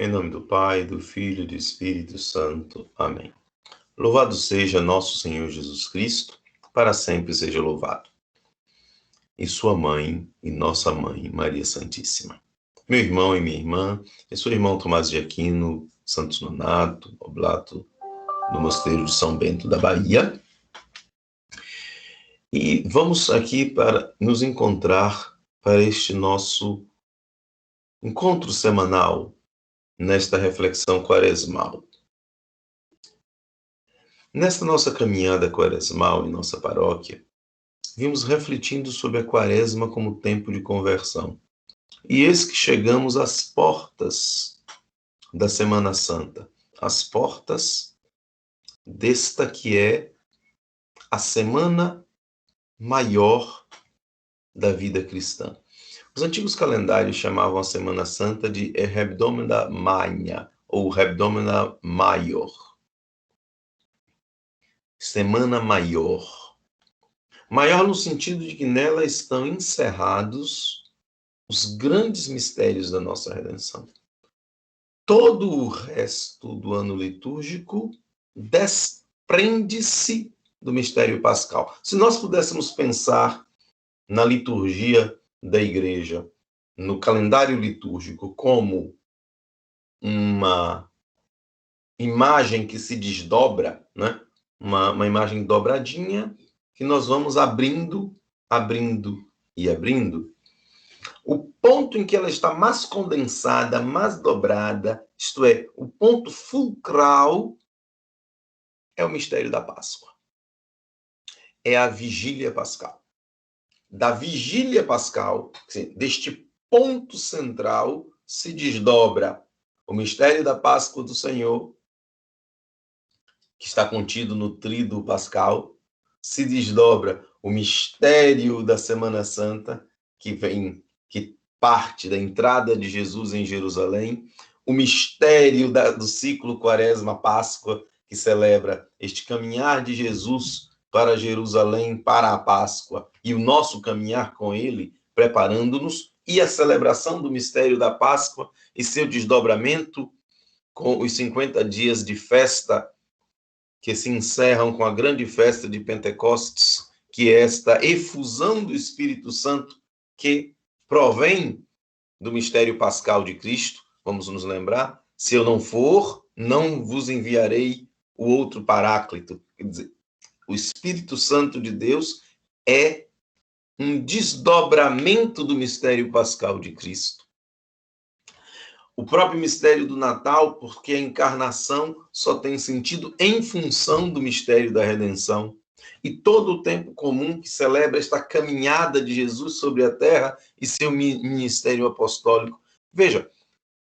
Em nome do Pai, do Filho e do Espírito Santo. Amém. Louvado seja nosso Senhor Jesus Cristo, para sempre seja louvado. E sua mãe, e nossa mãe, Maria Santíssima. Meu irmão e minha irmã, eu sou o irmão Tomás de Aquino, Santos Nonato, oblato do Mosteiro de São Bento da Bahia. E vamos aqui para nos encontrar para este nosso encontro semanal, nesta reflexão quaresmal. Nesta nossa caminhada quaresmal em nossa paróquia, vimos refletindo sobre a quaresma como tempo de conversão. E eis que chegamos às portas da Semana Santa, às portas desta que é a semana maior da vida cristã. Os antigos calendários chamavam a Semana Santa de Hebdomada Magna, ou Hebdomada Maior. Semana Maior. Maior no sentido de que nela estão encerrados os grandes mistérios da nossa redenção. Todo o resto do ano litúrgico desprende-se do mistério pascal. Se nós pudéssemos pensar na liturgia da igreja, no calendário litúrgico, como uma imagem que se desdobra, né? Uma imagem dobradinha, que nós vamos abrindo e abrindo. O ponto em que ela está mais condensada, mais dobrada, isto é, o ponto fulcral, é o mistério da Páscoa. É a vigília pascal. Da vigília pascal, deste ponto central, se desdobra o mistério da Páscoa do Senhor, que está contido no tríduo pascal, se desdobra o mistério da Semana Santa, que parte da entrada de Jesus em Jerusalém, o mistério do ciclo Quaresma-Páscoa, que celebra este caminhar de Jesus para Jerusalém, para a Páscoa, e o nosso caminhar com ele, preparando-nos, e a celebração do mistério da Páscoa e seu desdobramento com os 50 dias de festa que se encerram com a grande festa de Pentecostes, que é esta efusão do Espírito Santo que provém do mistério pascal de Cristo. Vamos nos lembrar, se eu não for, não vos enviarei o outro Paráclito. Quer dizer, o Espírito Santo de Deus é um desdobramento do mistério pascal de Cristo. O próprio mistério do Natal, porque a encarnação só tem sentido em função do mistério da redenção. E todo o tempo comum que celebra esta caminhada de Jesus sobre a terra e seu ministério apostólico. Veja,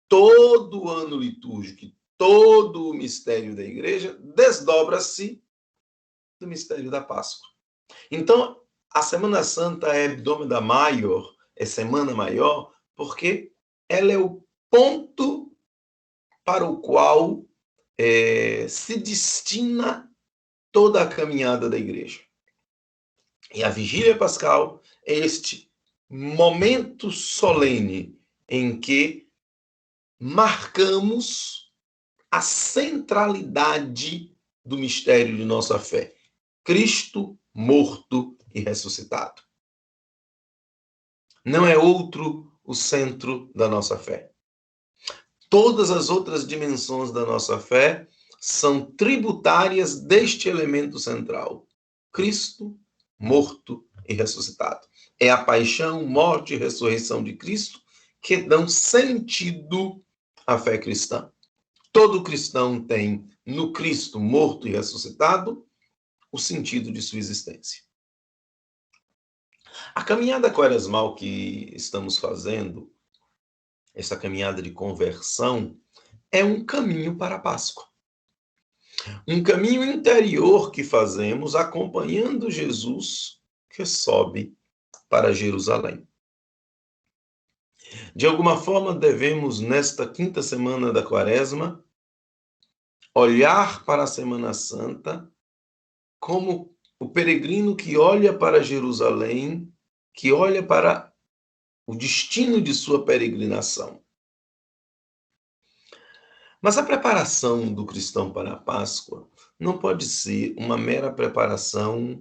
todo o ano litúrgico, todo o mistério da igreja desdobra-se do mistério da Páscoa. Então, a Semana Santa é Hebdomada Maior, é Semana Maior, porque ela é o ponto para o qual se destina toda a caminhada da igreja. E a vigília pascal é este momento solene em que marcamos a centralidade do mistério de nossa fé. Cristo morto e ressuscitado. Não é outro o centro da nossa fé. Todas as outras dimensões da nossa fé são tributárias deste elemento central. Cristo morto e ressuscitado. É a paixão, morte e ressurreição de Cristo que dão sentido à fé cristã. Todo cristão tem no Cristo morto e ressuscitado o sentido de sua existência. A caminhada quaresmal que estamos fazendo, essa caminhada de conversão, é um caminho para a Páscoa. Um caminho interior que fazemos acompanhando Jesus que sobe para Jerusalém. De alguma forma, devemos, nesta quinta semana da Quaresma, olhar para a Semana Santa como o peregrino que olha para Jerusalém, que olha para o destino de sua peregrinação. Mas a preparação do cristão para a Páscoa não pode ser uma mera preparação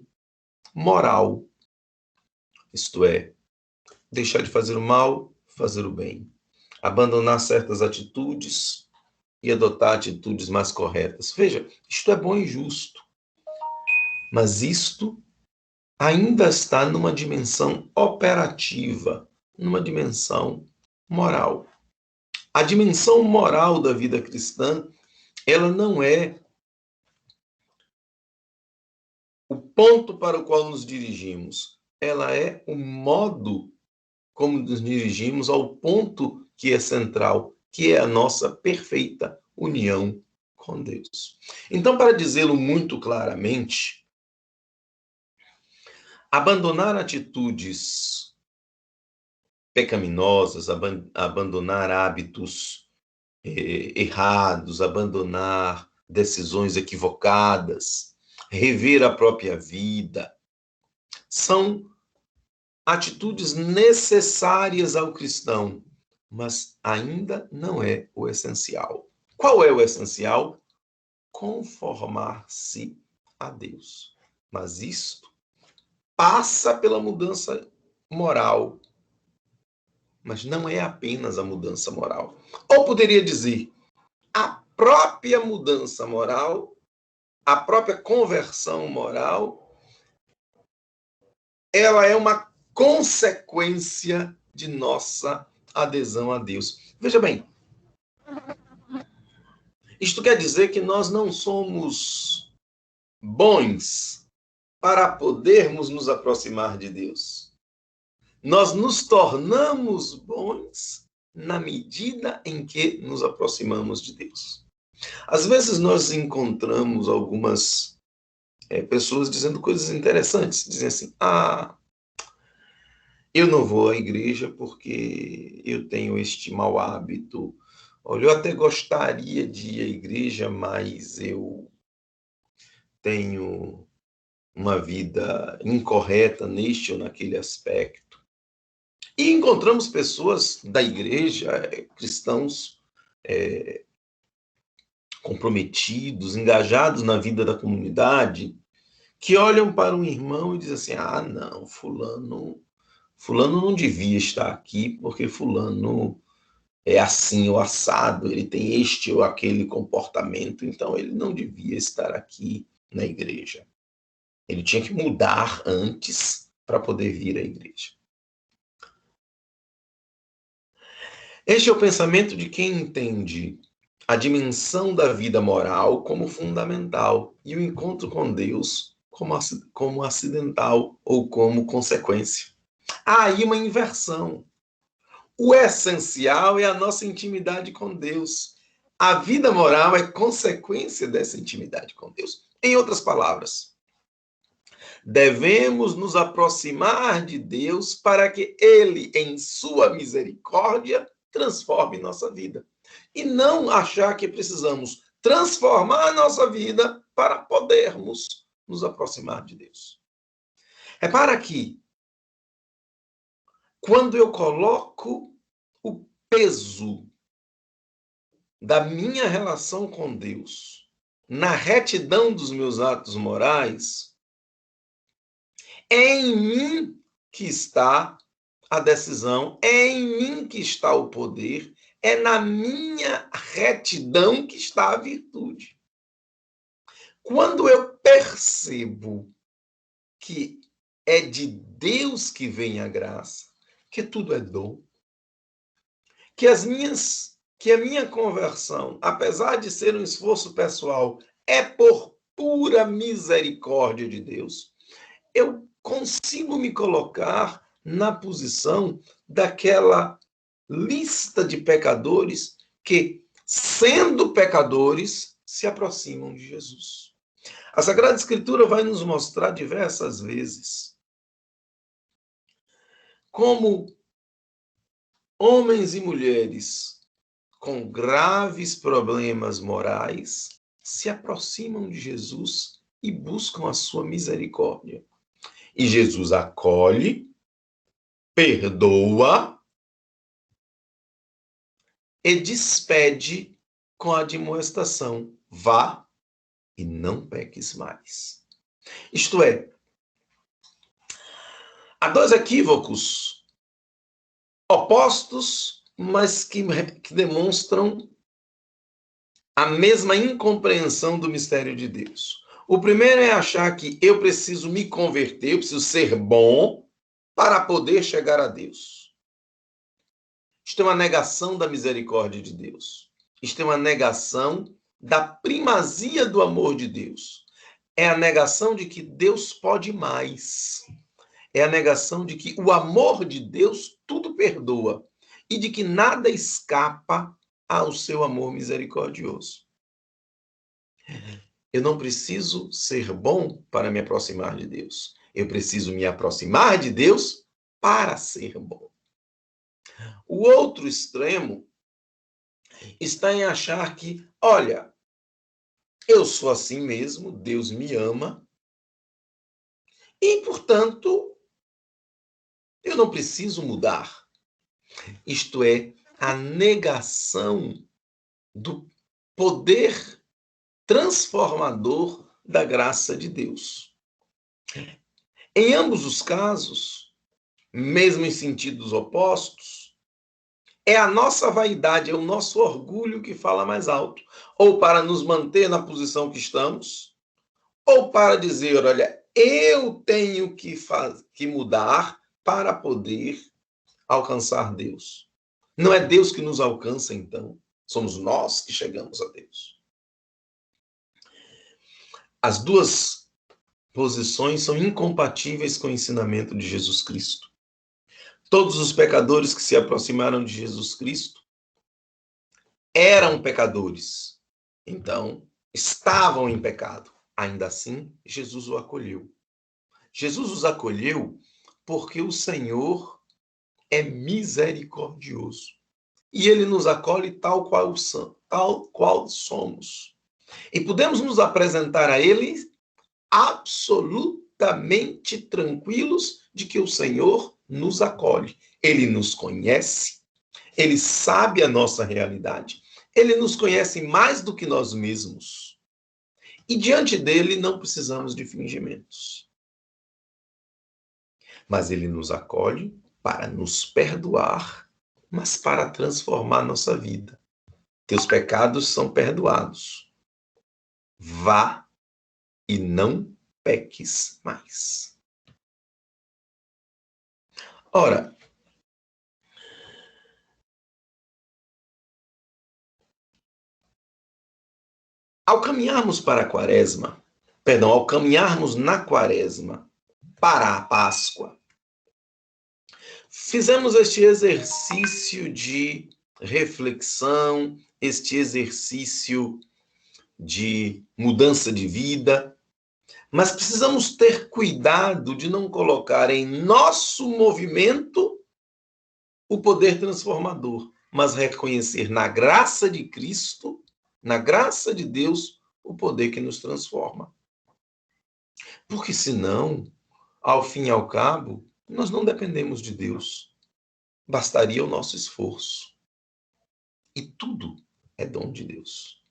moral, isto é, deixar de fazer o mal, fazer o bem, abandonar certas atitudes e adotar atitudes mais corretas. Veja, isto é bom e justo, mas isto ainda está numa dimensão operativa, numa dimensão moral. A dimensão moral da vida cristã, ela não é o ponto para o qual nos dirigimos, ela é o modo como nos dirigimos ao ponto que é central, que é a nossa perfeita união com Deus. Então, para dizê-lo muito claramente, abandonar atitudes pecaminosas, abandonar hábitos errados, abandonar decisões equivocadas, rever a própria vida, são atitudes necessárias ao cristão, mas ainda não é o essencial. Qual é o essencial? Conformar-se a Deus. Mas isto passa pela mudança moral, mas não é apenas a mudança moral. Ou poderia dizer, a própria mudança moral, a própria conversão moral, ela é uma consequência de nossa adesão a Deus. Veja bem, isto quer dizer que nós não somos bons para podermos nos aproximar de Deus. Nós nos tornamos bons na medida em que nos aproximamos de Deus. Às vezes nós encontramos algumas pessoas dizendo coisas interessantes, dizem assim, eu não vou à igreja porque eu tenho este mau hábito. Olha, eu até gostaria de ir à igreja, mas eu tenho uma vida incorreta neste ou naquele aspecto. E encontramos pessoas da igreja, cristãos comprometidos, engajados na vida da comunidade, que olham para um irmão e dizem assim, não, fulano não devia estar aqui porque fulano é assim ou assado, ele tem este ou aquele comportamento, então ele não devia estar aqui na igreja. Ele tinha que mudar antes para poder vir à igreja. Este é o pensamento de quem entende a dimensão da vida moral como fundamental e o encontro com Deus como acidental ou como consequência. Há aí uma inversão. O essencial é a nossa intimidade com Deus. A vida moral é consequência dessa intimidade com Deus. Em outras palavras, devemos nos aproximar de Deus para que Ele, em sua misericórdia, transforme nossa vida. E não achar que precisamos transformar a nossa vida para podermos nos aproximar de Deus. Repara que, quando eu coloco o peso da minha relação com Deus na retidão dos meus atos morais, é em mim que está a decisão, é em mim que está o poder, é na minha retidão que está a virtude. Quando eu percebo que é de Deus que vem a graça, que tudo é dom, que a minha conversão, apesar de ser um esforço pessoal, é por pura misericórdia de Deus, eu consigo me colocar na posição daquela lista de pecadores que, sendo pecadores, se aproximam de Jesus. A Sagrada Escritura vai nos mostrar diversas vezes como homens e mulheres com graves problemas morais se aproximam de Jesus e buscam a sua misericórdia. E Jesus acolhe, perdoa e despede com a admoestação: vá e não peques mais. Isto é, há dois equívocos opostos, mas que demonstram a mesma incompreensão do mistério de Deus. O primeiro é achar que eu preciso me converter, eu preciso ser bom para poder chegar a Deus. Isto é uma negação da misericórdia de Deus. Isto é uma negação da primazia do amor de Deus. É a negação de que Deus pode mais. É a negação de que o amor de Deus tudo perdoa e de que nada escapa ao seu amor misericordioso. Eu não preciso ser bom para me aproximar de Deus. Eu preciso me aproximar de Deus para ser bom. O outro extremo está em achar que, olha, eu sou assim mesmo, Deus me ama, e, portanto, eu não preciso mudar. Isto é, a negação do poder transformador da graça de Deus. Em ambos os casos, mesmo em sentidos opostos, é a nossa vaidade, é o nosso orgulho que fala mais alto. Ou para nos manter na posição que estamos, ou para dizer, olha, eu tenho que mudar para poder alcançar Deus. Não é Deus que nos alcança, então. Somos nós que chegamos a Deus. As duas posições são incompatíveis com o ensinamento de Jesus Cristo. Todos os pecadores que se aproximaram de Jesus Cristo eram pecadores. Então, estavam em pecado. Ainda assim, Jesus o acolheu. Jesus os acolheu porque o Senhor é misericordioso. E ele nos acolhe tal qual somos. E podemos nos apresentar a ele absolutamente tranquilos de que o Senhor nos acolhe. Ele nos conhece, ele sabe a nossa realidade, ele nos conhece mais do que nós mesmos. E diante dele não precisamos de fingimentos. Mas ele nos acolhe para nos perdoar, mas para transformar nossa vida. Teus pecados são perdoados. Vá e não peques mais. Ora, ao caminharmos para a quaresma, ao caminharmos na quaresma para a Páscoa, fizemos este exercício de reflexão, este exercício de mudança de vida, mas precisamos ter cuidado de não colocar em nosso movimento o poder transformador, mas reconhecer na graça de Cristo, na graça de Deus, o poder que nos transforma. Porque senão, ao fim e ao cabo, nós não dependemos de Deus. Bastaria o nosso esforço. E tudo é dom de Deus.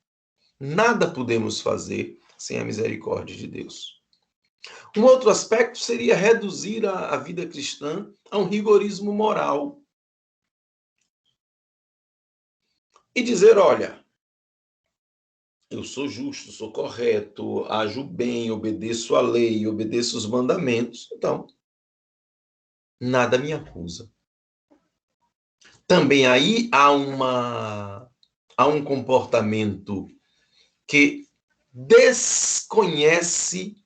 Nada podemos fazer sem a misericórdia de Deus. Um outro aspecto seria reduzir a vida cristã a um rigorismo moral. E dizer, olha, eu sou justo, sou correto, ajo bem, obedeço a lei, obedeço os mandamentos. Então, nada me acusa. Também aí há um comportamento que desconhece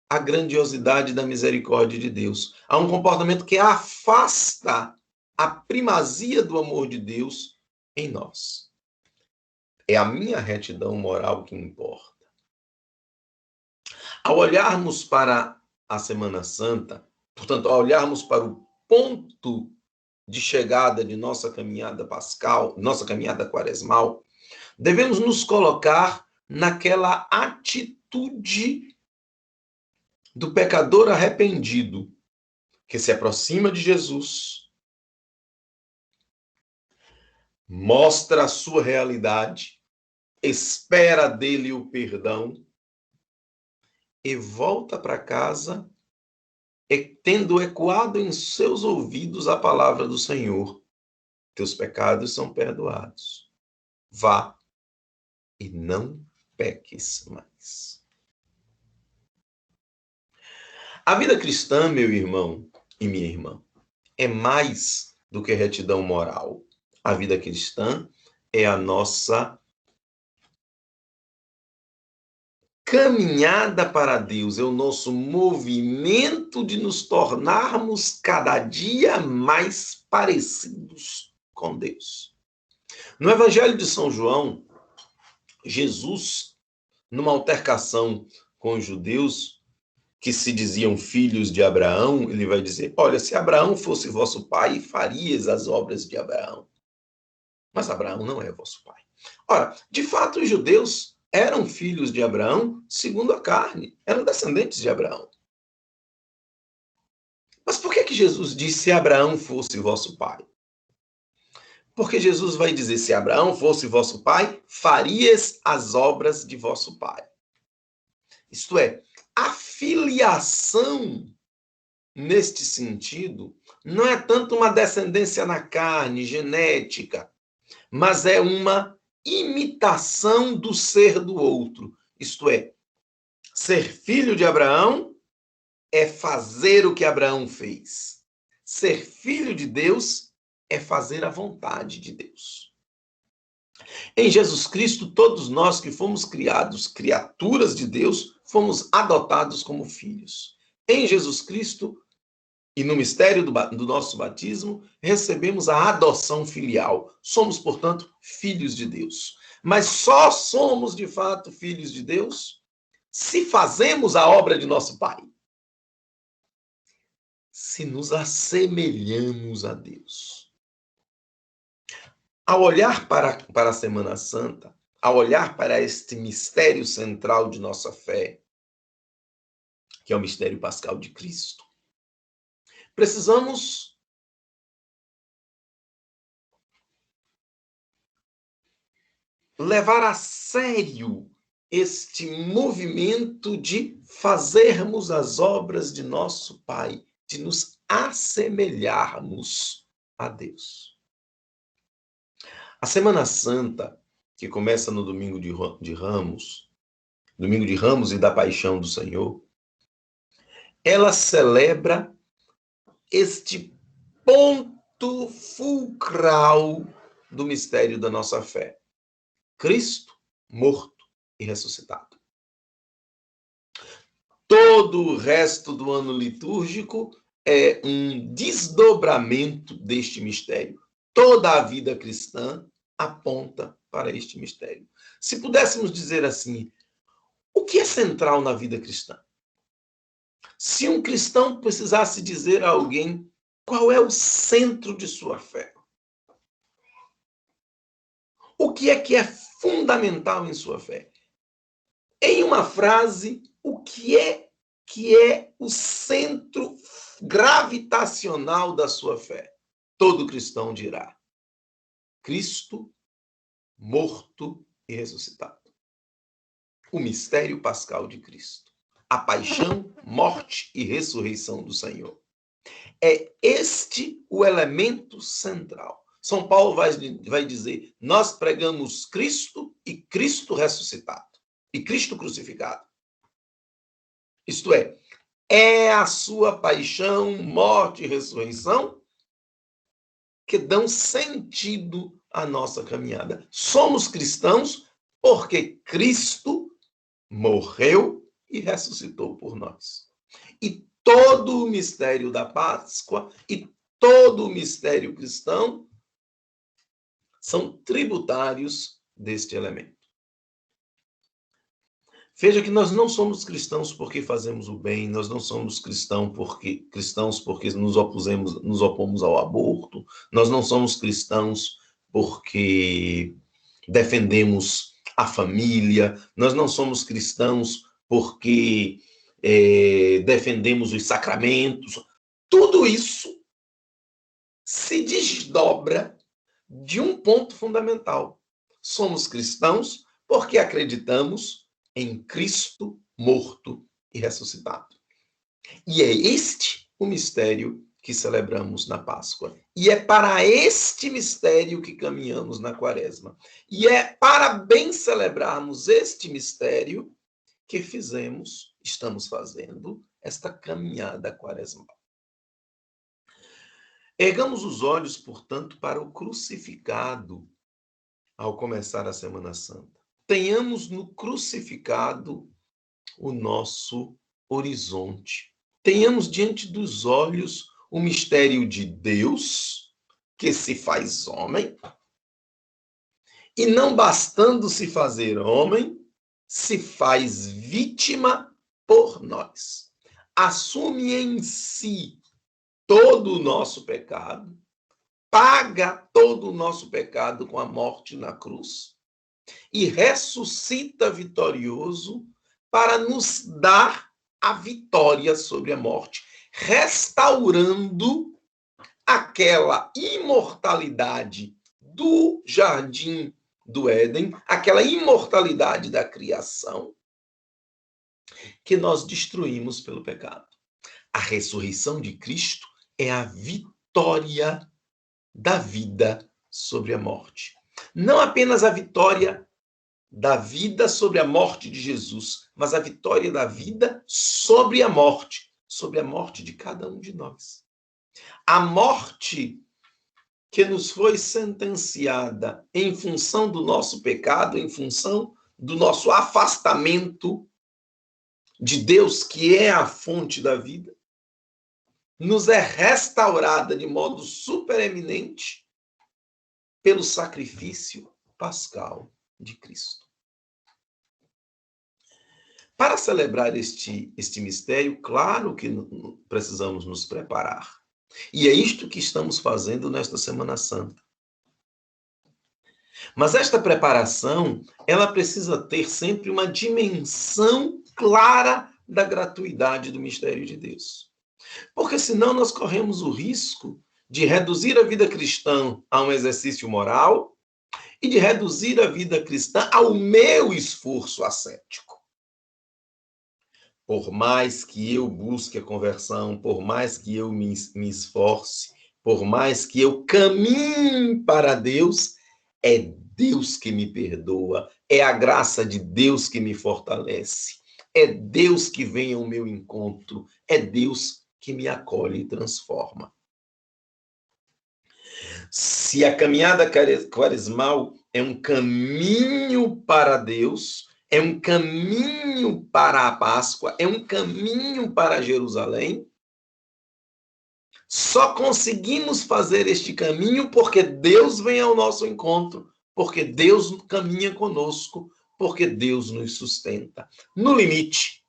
a grandiosidade da misericórdia de Deus. Há um comportamento que afasta a primazia do amor de Deus em nós. É a minha retidão moral que importa. Ao olharmos para a Semana Santa, portanto, ao olharmos para o ponto de chegada de nossa caminhada pascal, nossa caminhada quaresmal, devemos nos colocar naquela atitude do pecador arrependido que se aproxima de Jesus, mostra a sua realidade, espera dele o perdão e volta para casa tendo ecoado em seus ouvidos a palavra do Senhor. Teus pecados são perdoados. Vá e não peques mais. A vida cristã, meu irmão e minha irmã, é mais do que retidão moral. A vida cristã é a nossa caminhada para Deus, é o nosso movimento de nos tornarmos cada dia mais parecidos com Deus. No Evangelho de São João, Jesus, numa altercação com os judeus que se diziam filhos de Abraão, ele vai dizer: olha, se Abraão fosse vosso pai, farias as obras de Abraão. Mas Abraão não é vosso pai. Ora, de fato, os judeus eram filhos de Abraão segundo a carne, eram descendentes de Abraão. Mas por que Jesus disse se Abraão fosse vosso pai? Porque Jesus vai dizer: se Abraão fosse vosso pai, farias as obras de vosso pai. Isto é, a filiação, neste sentido, não é tanto uma descendência na carne, genética, mas é uma imitação do ser do outro. Isto é, ser filho de Abraão é fazer o que Abraão fez. Ser filho de Deus é fazer a vontade de Deus. Em Jesus Cristo, todos nós que fomos criados, criaturas de Deus, fomos adotados como filhos. Em Jesus Cristo, e no mistério do nosso batismo, recebemos a adoção filial. Somos, portanto, filhos de Deus. Mas só somos, de fato, filhos de Deus se fazemos a obra de nosso Pai. Se nos assemelhamos a Deus. Ao olhar para a Semana Santa, ao olhar para este mistério central de nossa fé, que é o mistério pascal de Cristo, precisamos levar a sério este movimento de fazermos as obras de nosso Pai, de nos assemelharmos a Deus. A Semana Santa, que começa no domingo de Ramos e da Paixão do Senhor, ela celebra este ponto fulcral do mistério da nossa fé. Cristo morto e ressuscitado. Todo o resto do ano litúrgico é um desdobramento deste mistério. Toda a vida cristã aponta para este mistério. Se pudéssemos dizer assim, o que é central na vida cristã? Se um cristão precisasse dizer a alguém qual é o centro de sua fé, o que é fundamental em sua fé? Em uma frase, o que é o centro gravitacional da sua fé? Todo cristão dirá: Cristo morto e ressuscitado. O mistério pascal de Cristo. A paixão, morte e ressurreição do Senhor. É este o elemento central. São Paulo vai dizer: nós pregamos Cristo e Cristo ressuscitado. E Cristo crucificado. Isto é a sua paixão, morte e ressurreição que dão sentido à nossa caminhada. Somos cristãos porque Cristo morreu e ressuscitou por nós. E todo o mistério da Páscoa e todo o mistério cristão são tributários deste elemento. Veja que nós não somos cristãos porque fazemos o bem, nós não somos cristãos porque nos opomos ao aborto, nós não somos cristãos porque defendemos a família, nós não somos cristãos porque defendemos os sacramentos. Tudo isso se desdobra de um ponto fundamental. Somos cristãos Porque acreditamos em Cristo morto e ressuscitado. E é este o mistério que celebramos na Páscoa. E é para este mistério que caminhamos na Quaresma. E é para bem celebrarmos este mistério que estamos fazendo esta caminhada quaresmal. Ergamos os olhos, portanto, para o crucificado ao começar a Semana Santa. Tenhamos no crucificado o nosso horizonte. Tenhamos diante dos olhos o mistério de Deus, que se faz homem, e não bastando se fazer homem, se faz vítima por nós. Assume em si todo o nosso pecado, paga todo o nosso pecado com a morte na cruz e ressuscita vitorioso para nos dar a vitória sobre a morte, restaurando aquela imortalidade do jardim do Éden, aquela imortalidade da criação que nós destruímos pelo pecado. A ressurreição de Cristo é a vitória da vida sobre a morte. Não apenas a vitória da vida sobre a morte de Jesus, mas a vitória da vida sobre a morte de cada um de nós. A morte que nos foi sentenciada em função do nosso pecado, em função do nosso afastamento de Deus, que é a fonte da vida, nos é restaurada de modo supereminente pelo sacrifício pascal de Cristo. Para celebrar este mistério, claro que precisamos nos preparar. E é isto que estamos fazendo nesta Semana Santa. Mas esta preparação, ela precisa ter sempre uma dimensão clara da gratuidade do mistério de Deus. Porque senão nós corremos o risco de reduzir a vida cristã a um exercício moral e de reduzir a vida cristã ao meu esforço ascético. Por mais que eu busque a conversão, por mais que eu me esforce, por mais que eu caminhe para Deus, é Deus que me perdoa, é a graça de Deus que me fortalece, é Deus que vem ao meu encontro, é Deus que me acolhe e transforma. Se a caminhada quaresmal é um caminho para Deus, é um caminho para a Páscoa, é um caminho para Jerusalém, só conseguimos fazer este caminho porque Deus vem ao nosso encontro, porque Deus caminha conosco, porque Deus nos sustenta. No limite,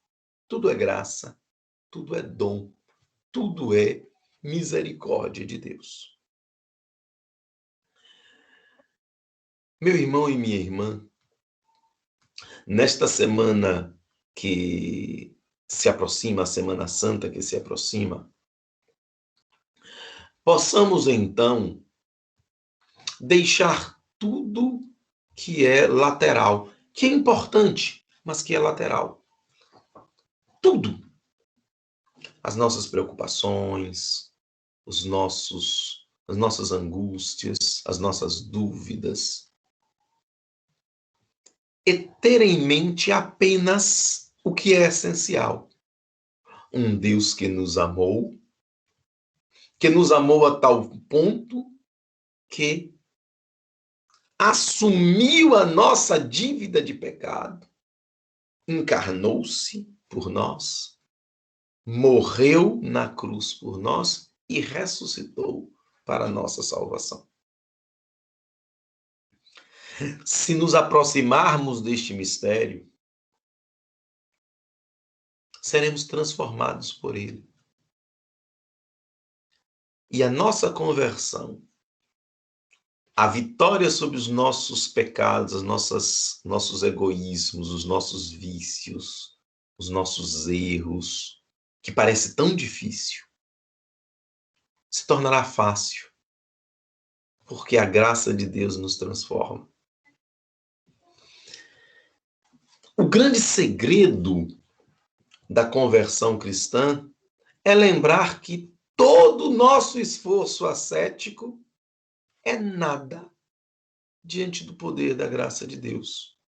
tudo é graça, tudo é dom, tudo é misericórdia de Deus. Meu irmão e minha irmã, nesta semana que se aproxima, a Semana Santa que se aproxima, possamos então deixar tudo que é lateral, que é importante, mas que é lateral. Tudo. As nossas preocupações, as nossas angústias, as nossas dúvidas. E ter em mente apenas o que é essencial. Um Deus que nos amou a tal ponto que assumiu a nossa dívida de pecado, encarnou-se por nós, morreu na cruz por nós e ressuscitou para a nossa salvação. Se nos aproximarmos deste mistério, seremos transformados por ele. E a nossa conversão, a vitória sobre os nossos pecados, nossos egoísmos, os nossos vícios, os nossos erros, que parece tão difícil, se tornará fácil, porque a graça de Deus nos transforma. O grande segredo da conversão cristã é lembrar que todo o nosso esforço ascético é nada diante do poder da graça de Deus.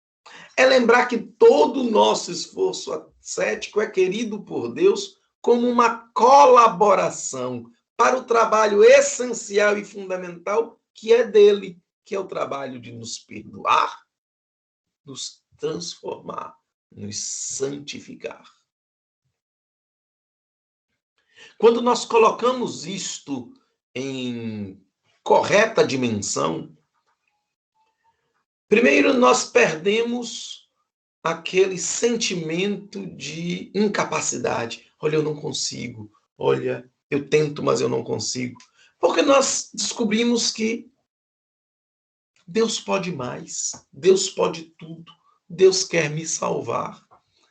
É lembrar que todo o nosso esforço ascético é querido por Deus como uma colaboração para o trabalho essencial e fundamental que é dele, que é o trabalho de nos perdoar, nos transformar, nos santificar. Quando nós colocamos isto em correta dimensão, primeiro nós perdemos aquele sentimento de incapacidade. Olha, eu não consigo. Olha, eu tento, mas eu não consigo. Porque nós descobrimos que Deus pode mais, Deus pode tudo, Deus quer me salvar.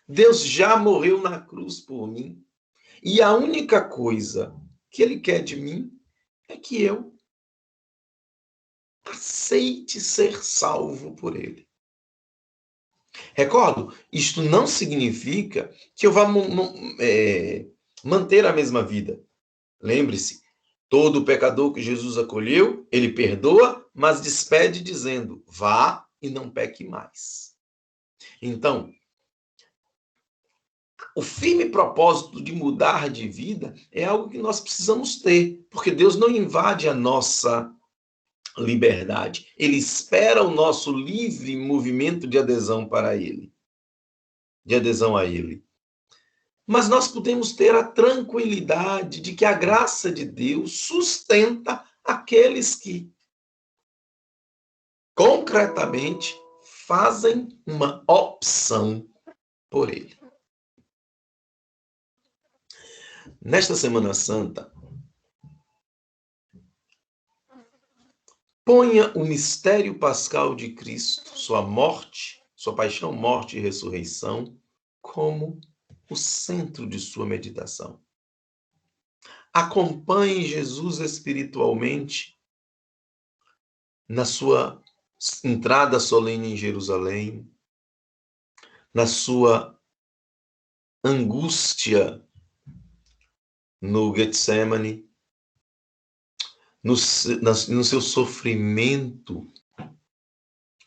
Deus já morreu na cruz por mim. E a única coisa que Ele quer de mim é que eu aceite ser salvo por Ele. Recordo, isto não significa que eu vá manter a mesma vida. Lembre-se, todo pecador que Jesus acolheu, Ele perdoa, mas despede dizendo, vá e não peque mais. Então, o firme propósito de mudar de vida é algo que nós precisamos ter, porque Deus não invade a nossa liberdade. Ele espera o nosso livre movimento de adesão para Ele, de adesão a Ele. Mas nós podemos ter a tranquilidade de que a graça de Deus sustenta aqueles que concretamente fazem uma opção por Ele. Nesta Semana Santa, ponha o mistério pascal de Cristo, sua morte, sua paixão, morte e ressurreição, como o centro de sua meditação. Acompanhe Jesus espiritualmente na sua entrada solene em Jerusalém, na sua angústia no Getsemane, no seu sofrimento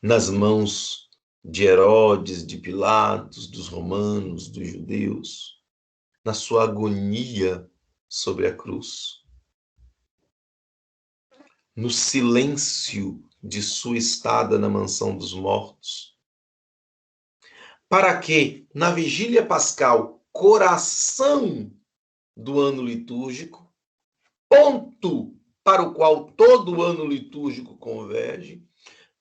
nas mãos de Herodes, de Pilatos, dos romanos, dos judeus, na sua agonia sobre a cruz, no silêncio de sua estada na mansão dos mortos, para que, na vigília pascal, coração do ano litúrgico, ponto para o qual todo o ano litúrgico converge,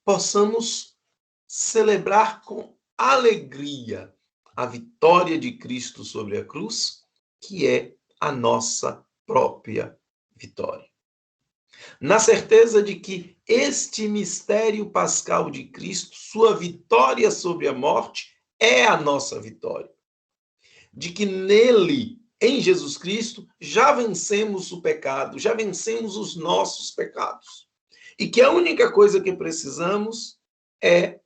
possamos celebrar com alegria a vitória de Cristo sobre a cruz, que é a nossa própria vitória. Na certeza de que este mistério pascal de Cristo, sua vitória sobre a morte, é a nossa vitória. De que nele, em Jesus Cristo, já vencemos o pecado, já vencemos os nossos pecados. E que a única coisa que precisamos é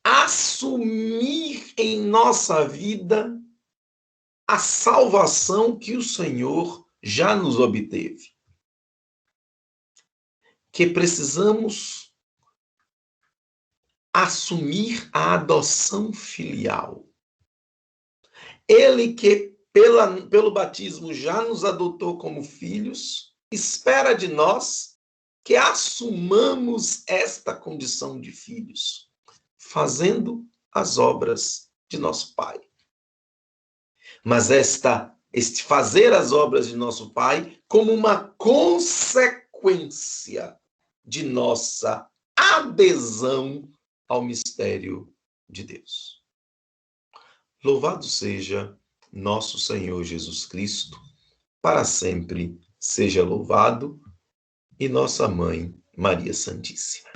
assumir em nossa vida a salvação que o Senhor já nos obteve. Que precisamos assumir a adoção filial. Ele que, pelo batismo, já nos adotou como filhos, espera de nós que assumamos esta condição de filhos, fazendo as obras de nosso Pai. Mas este fazer as obras de nosso Pai como uma consequência de nossa adesão ao mistério de Deus. Louvado seja nosso Senhor Jesus Cristo, para sempre seja louvado, e nossa Mãe Maria Santíssima.